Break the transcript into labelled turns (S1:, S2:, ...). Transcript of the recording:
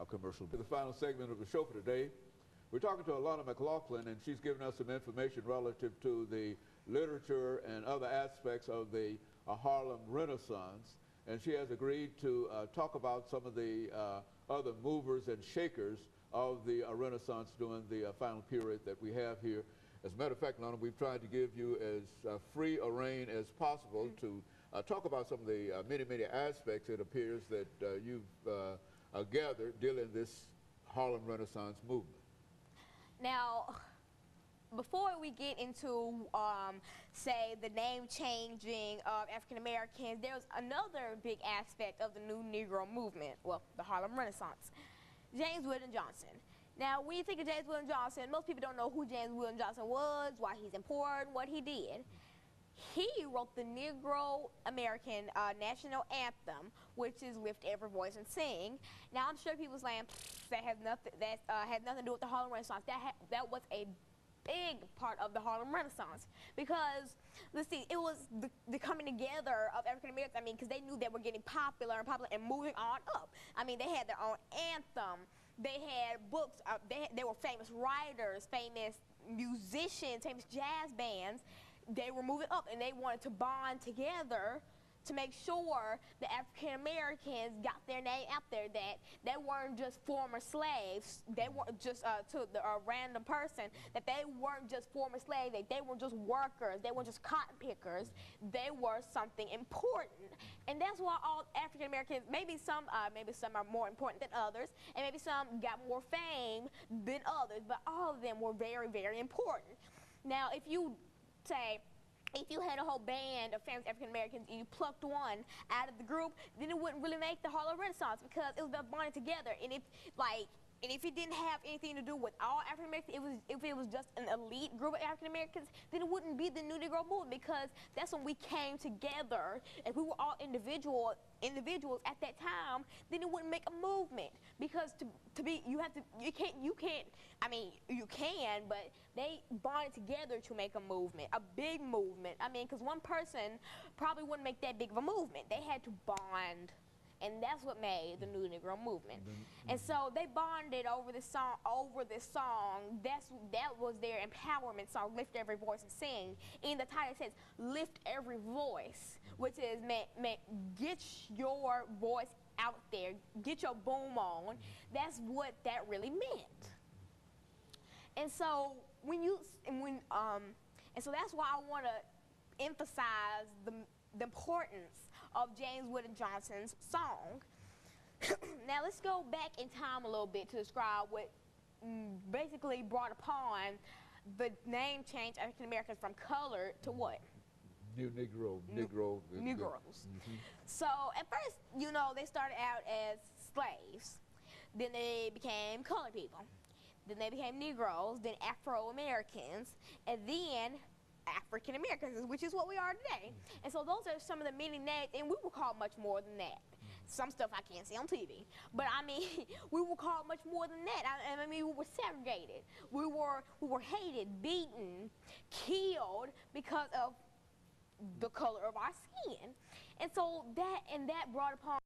S1: commercial. The final segment of the show for today, we're talking to Alana McLaughlin, and she's given us some information relative to the literature and other aspects of the Harlem Renaissance. And she has agreed to talk about some of the other movers and shakers of the Renaissance during the final period that we have here. As a matter of fact, Lana, we've tried to give you as free a rein as possible to talk about some of the many aspects, it appears, that you've gathered dealing this Harlem Renaissance movement.
S2: Now, before we get into, say, the name changing of African Americans, there's another big aspect of the new Negro movement, well, the Harlem Renaissance. James Weldon Johnson. Now, when you think of James Weldon Johnson, most people don't know who James Weldon Johnson was, why he's important, what he did. He wrote the Negro American national anthem, which is "Lift Every Voice and Sing." Now, I'm sure people's saying that had nothing to do with the Harlem Renaissance. That was a big part of the Harlem Renaissance, because let's see, it was the coming together of African Americans. I mean, because they knew they were getting popular and moving on up. I mean, they had their own anthem. They had books. They were famous writers, famous musicians, famous jazz bands. They were moving up, and they wanted to bond together to make sure the African Americans got their name out there, that they weren't just former slaves, they weren't just to a random person, that they weren't just former slaves, that they weren't just workers, they weren't just cotton pickers, they were something important. And that's why all African Americans, maybe some are more important than others, and maybe some got more fame than others, but all of them were very important. Now, if you had a whole band of famous African Americans and you plucked one out of the group, then it wouldn't really make the Harlem Renaissance, because it was about bonding together. And if it didn't have anything to do with all African Americans, if it was just an elite group of African Americans, then it wouldn't be the New Negro movement, because that's when we came together and we were all individuals at that time. Then it wouldn't make a movement, because you can, but they bonded together to make a movement, a big movement. I mean, because one person probably wouldn't make that big of a movement. They had to bond. And that's what made the New Negro movement. And so they bonded over this song. That was their empowerment song, "Lift Every Voice and Sing." In the title it says, "Lift every voice," which is meant get your voice out there, get your boom on. That's what that really meant. And so so that's why I want to emphasize the importance of James Weldon Johnson's song. Now let's go back in time a little bit to describe what basically brought upon the name change African Americans from colored to what?
S1: New Negro.
S2: Negroes. So at first, they started out as slaves. Then they became colored people. Then they became Negroes, then Afro-Americans, and then African Americans, which is what we are today. And so those are some of the many names, and we were called much more than that. Some stuff I can't see on TV, but I mean, we were called much more than that. I mean, we were segregated. We were hated, beaten, killed because of the color of our skin. And so that brought upon